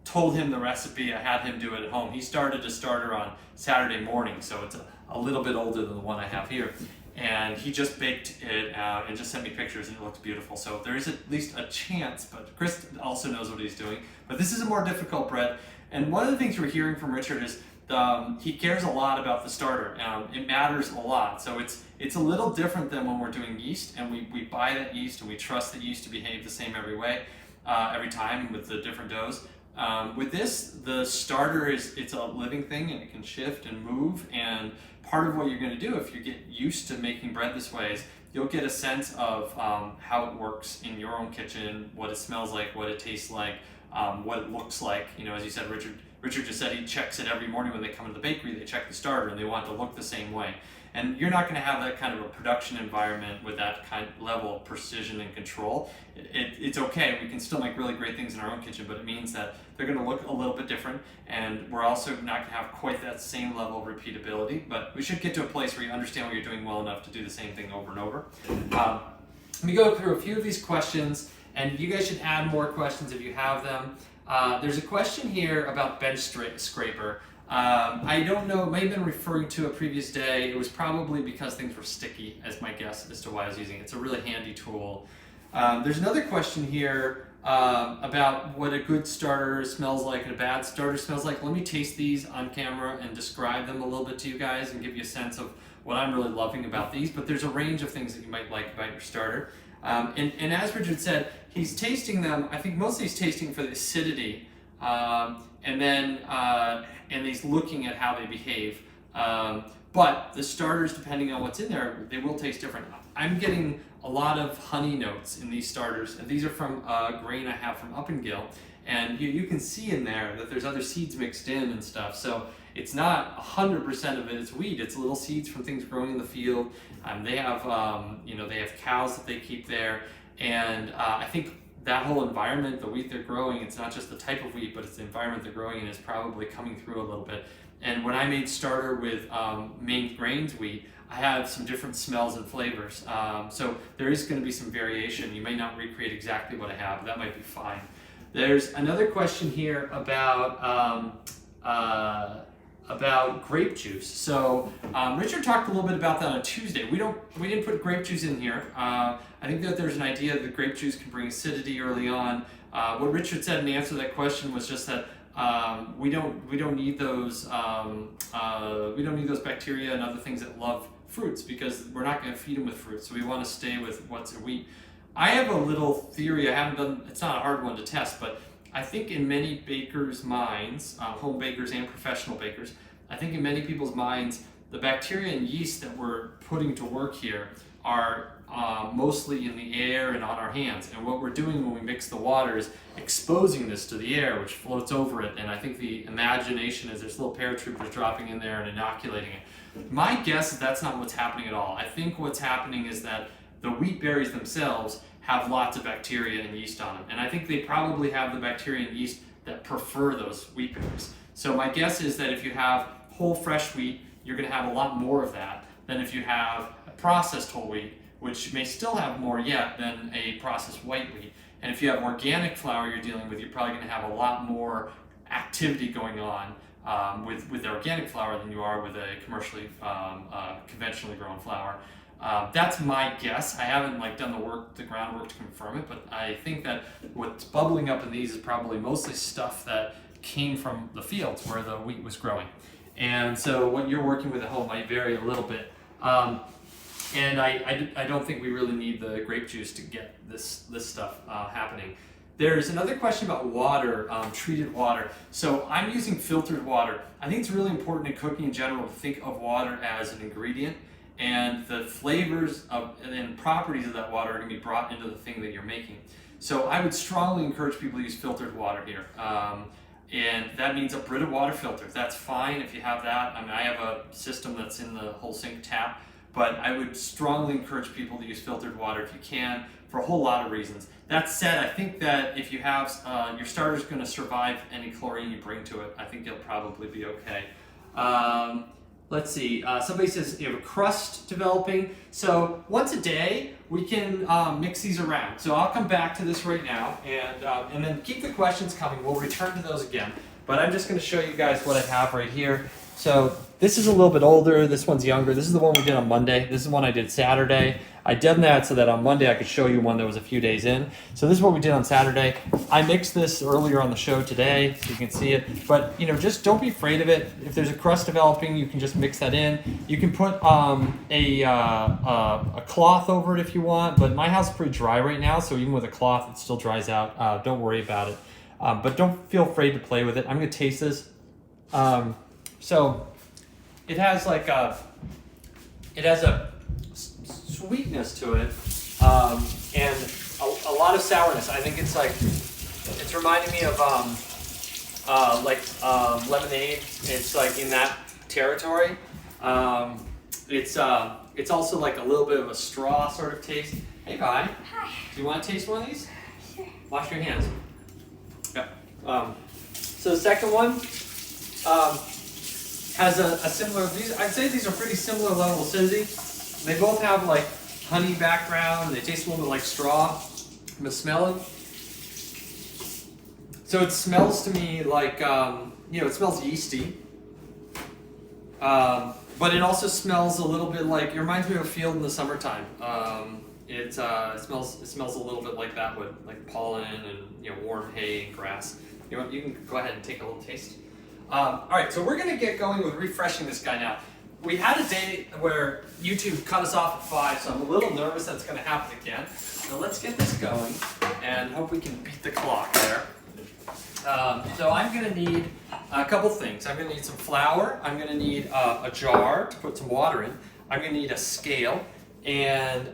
told him the recipe. I had him do it at home. He started a starter on Saturday morning, so it's a little bit older than the one I have here. And he just baked it and just sent me pictures, and it looks beautiful. So there is at least a chance, but Chris also knows what he's doing. But this is a more difficult bread. And one of the things we're hearing from Richard is he cares a lot about the starter. It matters a lot. So it's a little different than when we're doing yeast, and we buy that yeast and we trust the yeast to behave the same every time with the different doughs. With this, the starter it's a living thing, and it can shift and move. And part of what you're going to do if you get used to making bread this way is you'll get a sense of how it works in your own kitchen, what it smells like, what it tastes like, what it looks like. You know, as you said, Richard just said he checks it every morning when they come to the bakery. They check the starter and they want it to look the same way. And you're not going to have that kind of a production environment with that kind of level of precision and control. It's okay. We can still make really great things in our own kitchen, but it means that they're going to look a little bit different, and we're also not going to have quite that same level of repeatability. But we should get to a place where you understand what you're doing well enough to do the same thing over and over. Let me go through a few of these questions, and you guys should add more questions if you have them. There's a question here about bench scraper. I don't know, it may have been referring to a previous day. It was probably because things were sticky, as my guess as to why I was using it. It's a really handy tool. There's another question here about what a good starter smells like and a bad starter smells like. Let me taste these on camera and describe them a little bit to you guys and give you a sense of what I'm really loving about these. But there's a range of things that you might like about your starter. And as Richard said, he's tasting them. I think mostly he's tasting for the acidity, and he's looking at how they behave. But the starters, depending on what's in there, they will taste different. I'm getting a lot of honey notes in these starters. And these are from grain I have from Up and Gill. And you can see in there that there's other seeds mixed in and stuff. So it's not 100% of it is wheat. It's little seeds from things growing in the field. They have cows that they keep there. And I think that whole environment, the wheat they're growing, it's not just the type of wheat, but it's the environment they're growing in is probably coming through a little bit. And when I made starter with Maine Grains wheat, I have some different smells and flavors. So there is going to be some variation. You may not recreate exactly what I have, but that might be fine. There's another question here about grape juice. So Richard talked a little bit about that on Tuesday. We didn't put grape juice in here. I think that there's an idea that grape juice can bring acidity early on. What Richard said in the answer to that question was just that we don't need those bacteria and other things that love fruits, because we're not going to feed them with fruit. So we want to stay with what's in wheat. I have a little theory. It's not a hard one to test, but I think in many bakers' minds, home bakers and professional bakers, I think in many people's minds, the bacteria and yeast that we're putting to work here are mostly in the air and on our hands. And what we're doing when we mix the water is exposing this to the air, which floats over it. And I think the imagination is there's little paratroopers dropping in there and inoculating it. My guess is that's not what's happening at all. I think what's happening is that the wheat berries themselves have lots of bacteria and yeast on them. And I think they probably have the bacteria and yeast that prefer those wheat berries. So my guess is that if you have whole fresh wheat, you're going to have a lot more of that than if you have a processed whole wheat, which may still have more yet than a processed white wheat. And if you have organic flour you're dealing with, you're probably going to have a lot more activity going on with the organic flour than you are with a commercially, conventionally grown flour. That's my guess. I haven't done the groundwork to confirm it, but I think that what's bubbling up in these is probably mostly stuff that came from the fields where the wheat was growing. And so what you're working with at home might vary a little bit. And I don't think we really need the grape juice to get this stuff happening. There's another question about water, treated water. So I'm using filtered water. I think it's really important in cooking in general to think of water as an ingredient and the flavors and properties of that water are going to be brought into the thing that you're making. So I would strongly encourage people to use filtered water here. And that means a Brita water filter. That's fine if you have that. I mean, I have a system that's in the whole sink tap, but I would strongly encourage people to use filtered water if you can, for a whole lot of reasons. That said, I think that if you have, your starter's going to survive any chlorine you bring to it. I think it'll probably be okay. Let's see, somebody says you have a crust developing. So once a day, we can mix these around. So I'll come back to this right now, and then keep the questions coming. We'll return to those again. But I'm just going to show you guys what I have right here. So this is a little bit older, this one's younger. This is the one we did on Monday. This is the one I did Saturday. I did that so that on Monday I could show you one that was a few days in. So this is what we did on Saturday. I mixed this earlier on the show today so you can see it. But just don't be afraid of it. If there's a crust developing, you can just mix that in. You can put a cloth over it if you want, but my house is pretty dry right now, so even with a cloth it still dries out. Don't worry about it. But don't feel afraid to play with it. I'm going to taste this. So it has like a sweetness to it, and a lot of sourness. I think it's reminding me of lemonade. It's like in that territory. It's also like a little bit of a straw sort of taste. Hey, Vi. Hi. Do you want to taste one of these? Sure. Wash your hands. Yeah. So the second one has a similar. I'd say these are pretty similar level acidity. They both have like honey background. They taste a little bit like straw. I'm gonna smell it. So it smells to me like it smells yeasty. But it also smells a little bit like, it reminds me of a field in the summertime. It smells a little bit like that, with like pollen and warm hay and grass. You can go ahead and take a little taste. All right, so we're gonna get going with refreshing this guy now. We had a day where YouTube cut us off at 5, so I'm a little nervous that's gonna happen again. So let's get this going and hope we can beat the clock there. So I'm gonna need a couple things. I'm gonna need some flour. I'm gonna need a jar to put some water in. I'm gonna need a scale, and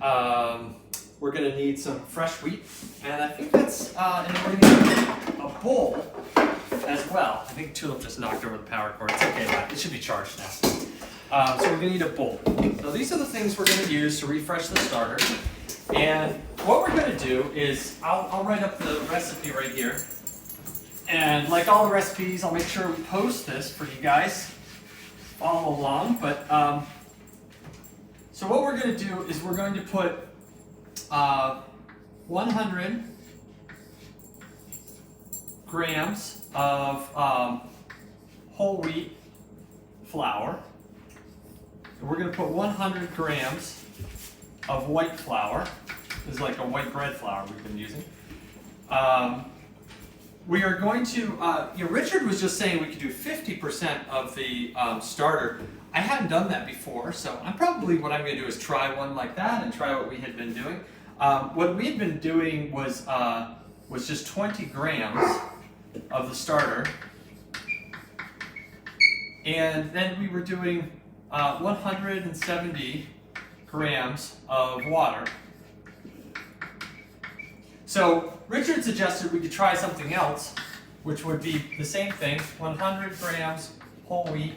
we're gonna need some fresh wheat. And I think that's, and then we're gonna need a bowl as well. I think two of them just knocked over the power cord. It's okay, but it should be charged now. So we're gonna need a bowl. So these are the things we're gonna use to refresh the starter. And what we're gonna do is, I'll write up the recipe right here. And like all the recipes, I'll make sure we post this for you guys. Follow along. But so what we're going to do is we're going to put 100 grams of whole wheat flour. And we're going to put 100 grams of white flour. This is like a white bread flour we've been using. We are going to, Richard was just saying we could do 50% of the starter. I hadn't done that before, so what I'm going to do is try one like that and try what we had been doing. What we had been doing was just 20 grams of the starter, and then we were doing 170 grams of water. So Richard suggested we could try something else, which would be the same thing, 100 grams whole wheat,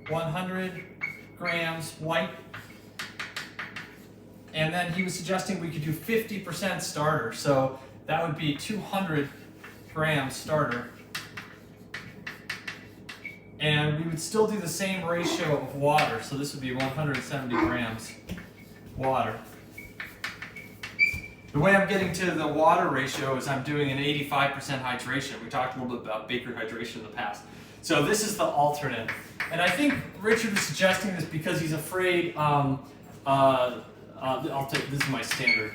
100 grams white, and then he was suggesting we could do 50% starter, so that would be 200 grams starter. And we would still do the same ratio of water, so this would be 170 grams water. The way I'm getting to the water ratio is I'm doing an 85% hydration. We talked a little bit about baker hydration in the past. So this is the alternate. And I think Richard was suggesting this because he's afraid, this is my standard.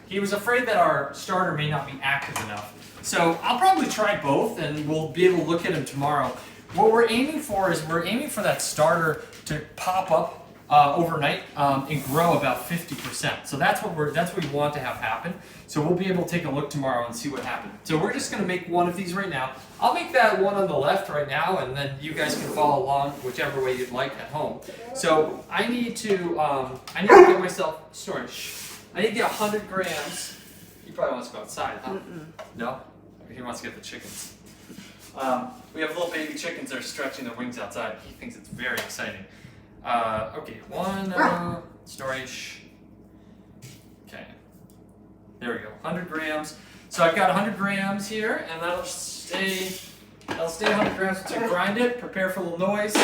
He was afraid that our starter may not be active enough. So I'll probably try both and we'll be able to look at them tomorrow. What we're aiming for is we're aiming for that starter to pop up overnight and grow about 50%. So that's what we want to have happen. So we'll be able to take a look tomorrow and see what happened. So we're just going to make one of these right now. I'll make that one on the left right now, and then you guys can follow along whichever way you'd like at home. So I need to get myself storage. I need to get 100 grams. He probably wants to go outside, huh? No? He wants to get the chickens. We have little baby chickens that are stretching their wings outside. He thinks it's very exciting. Okay, one storage. Okay, there we go, 100 grams. So I've got 100 grams here, and that'll stay 100 grams to grind it. Prepare for a little noise.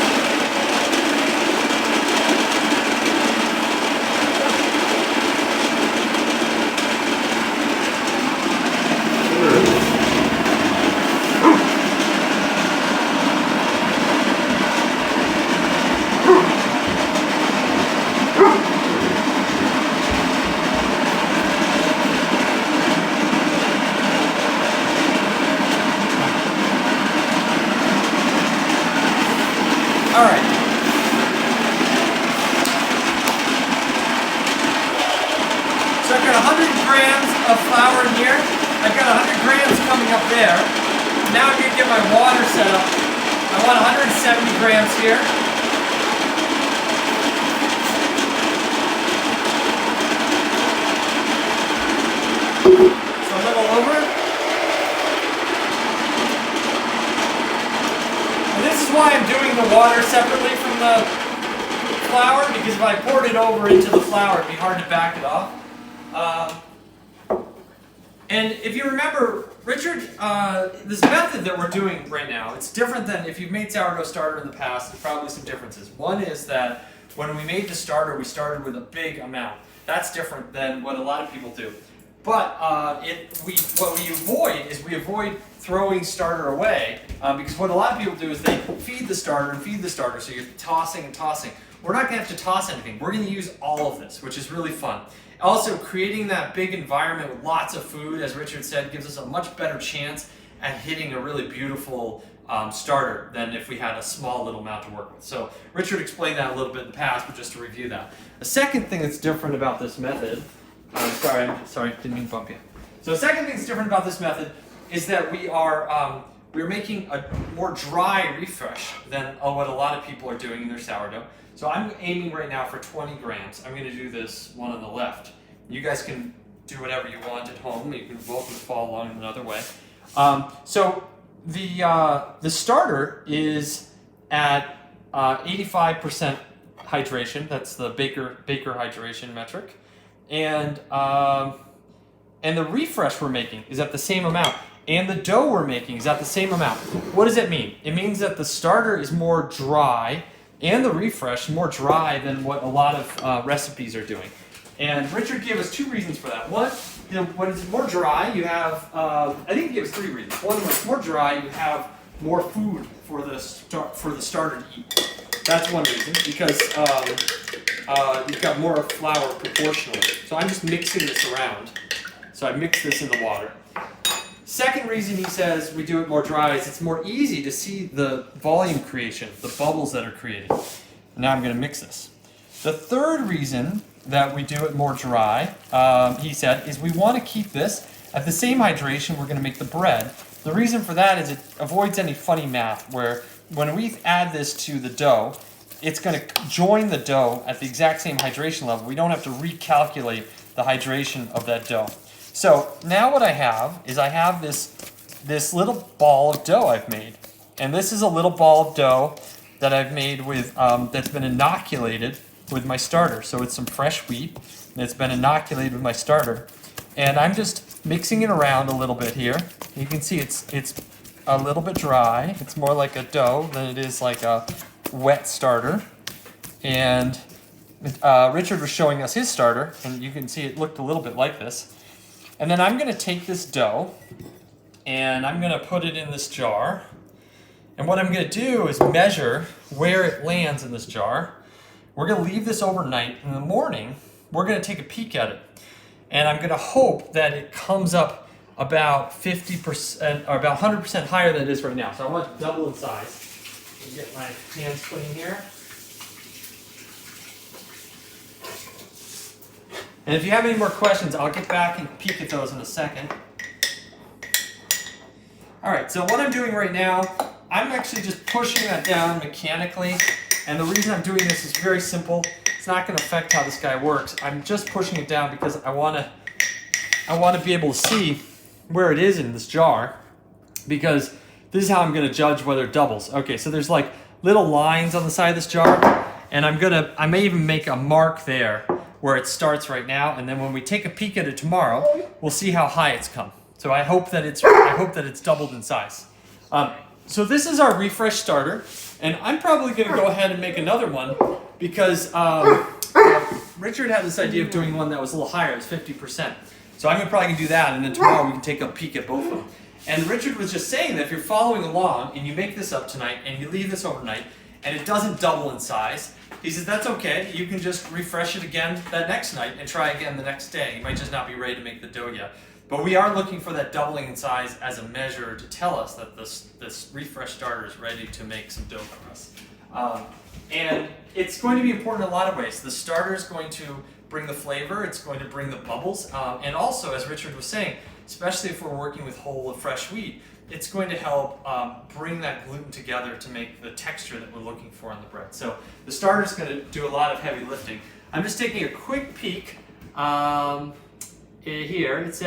All right. So I've got 100 grams of flour in here. I've got 100 grams coming up there. Now I'm going to get my water set up. I want 170 grams here. So a little over. This is why I'm doing the water separately from the flour, because if I poured it over into the flour, it'd be hard to back it off. And if you remember, Richard, this method that we're doing right now, it's different than if you've made sourdough starter in the past. There's probably some differences. One is that when we made the starter, we started with a big amount. That's different than what a lot of people do. But what we avoid throwing starter away, because what a lot of people do is they feed the starter, so you're tossing and tossing. We're not going to have to toss anything. We're going to use all of this, which is really fun. Also, creating that big environment with lots of food, as Richard said, gives us a much better chance at hitting a really beautiful starter than if we had a small little amount to work with. So Richard explained that a little bit in the past, but just to review that. The second thing that's different about this method, sorry, didn't mean to bump you. So the second thing that's different about this method is that we're making a more dry refresh than what a lot of people are doing in their sourdough. So I'm aiming right now for 20 grams. I'm going to do this one on the left. You guys can do whatever you want at home. You can both follow along in another way. So the starter is at 85% hydration. That's the Baker hydration metric. And the refresh we're making is at the same amount. And the dough we're making is at the same amount. What does it mean? It means that the starter is more dry and the refresh more dry than what a lot of recipes are doing. And Richard gave us two reasons for that. One, when it's more dry, you have, I think he gave us three reasons. One, when it's more dry, you have more food for the starter to eat. That's one reason, because you've got more flour proportionally. So I'm just mixing this around. So I mix this in the water. Second reason he says we do it more dry is it's more easy to see the volume creation, the bubbles that are created. Now I'm going to mix this. The third reason that we do it more dry, he said, is we want to keep this at the same hydration we're going to make the bread. The reason for that is it avoids any funny math where when we add this to the dough, it's going to join the dough at the exact same hydration level. We don't have to recalculate the hydration of that dough. So now what I have is this little ball of dough I've made. And this is a little ball of dough that I've made with that's been inoculated with my starter. So it's some fresh wheat that's been inoculated with my starter. And I'm just mixing it around a little bit here. You can see it's a little bit dry. It's more like a dough than it is like a wet starter. And Richard was showing us his starter, and you can see it looked a little bit like this. And then I'm going to take this dough, and I'm going to put it in this jar. And what I'm going to do is measure where it lands in this jar. We're going to leave this overnight. In the morning, we're going to take a peek at it. And I'm going to hope that it comes up about 50% or about 100% higher than it is right now. So I want to double in size. Let me get my hands clean here. And if you have any more questions, I'll get back and peek at those in a second. All right, so what I'm doing right now, I'm actually just pushing that down mechanically. And the reason I'm doing this is very simple. It's not going to affect how this guy works. I'm just pushing it down because I want to be able to see where it is in this jar, because this is how I'm going to judge whether it doubles. Okay, so there's like little lines on the side of this jar, and I may even make a mark there where it starts right now, and then when we take a peek at it tomorrow, we'll see how high it's come. So I hope that it's doubled in size. So this is our refresh starter, and I'm probably going to go ahead and make another one because Richard had this idea of doing one that was a little higher, it's 50%. So I'm probably going to do that, and then tomorrow we can take a peek at both of them. And Richard was just saying that if you're following along and you make this up tonight and you leave this overnight and it doesn't double in size, he says that's okay. You can just refresh it again that next night and try again the next day. You might just not be ready to make the dough yet. But we are looking for that doubling in size as a measure to tell us that this refresh starter is ready to make some dough for us. And it's going to be important in a lot of ways. The starter is going to bring the flavor, it's going to bring the bubbles, and also, as Richard was saying, especially if we're working with whole or fresh wheat, it's going to help bring that gluten together to make the texture that we're looking for on the bread. So the starter is going to do a lot of heavy lifting. I'm just taking a quick peek here. It's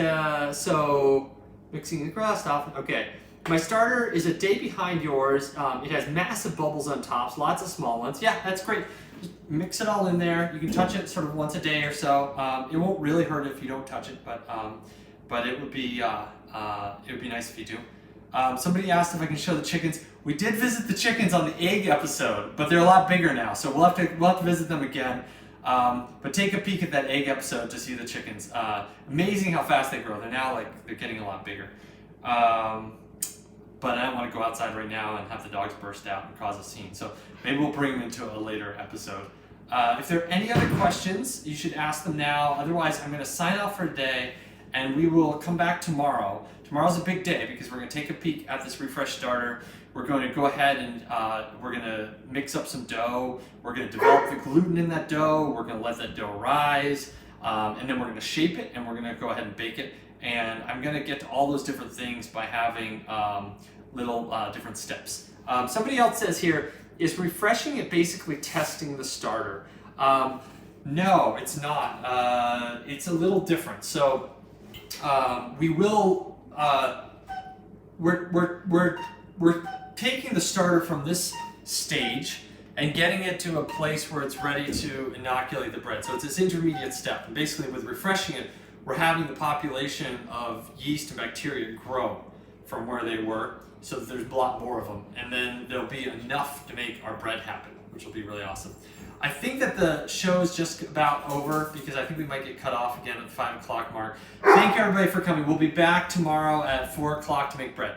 so mixing the crust off. Okay, my starter is a day behind yours. It has massive bubbles on top, lots of small ones. Yeah, that's great. Just mix it all in there. You can touch it sort of once a day or so. It won't really hurt if you don't touch it, but it would be nice if you do. Somebody asked if I can show the chickens. We did visit the chickens on the egg episode, but they're a lot bigger now, so we'll have to visit them again. But take a peek at that egg episode to see the chickens. Amazing how fast they grow. They're getting a lot bigger. But I don't want to go outside right now and have the dogs burst out and cause a scene. So maybe we'll bring them into a later episode. If there are any other questions, you should ask them now. Otherwise, I'm going to sign off for today, and we will come back tomorrow. Tomorrow's a big day because we're going to take a peek at this refresh starter. We're going to go ahead and we're going to mix up some dough. We're going to develop the gluten in that dough. We're going to let that dough rise. And then we're going to shape it, and we're going to go ahead and bake it. And I'm going to get to all those different things by having little different steps. Somebody else says here, is refreshing it basically testing the starter? No, it's not. It's a little different. So we will. We're taking the starter from this stage and getting it to a place where it's ready to inoculate the bread. So it's this intermediate step. And basically, with refreshing it, we're having the population of yeast and bacteria grow from where they were, so that there's a lot more of them. And then there'll be enough to make our bread happen, which will be really awesome. I think that the show is just about over because I think we might get cut off again at the 5 o'clock mark. Thank you everybody for coming. We'll be back tomorrow at 4 o'clock to make bread.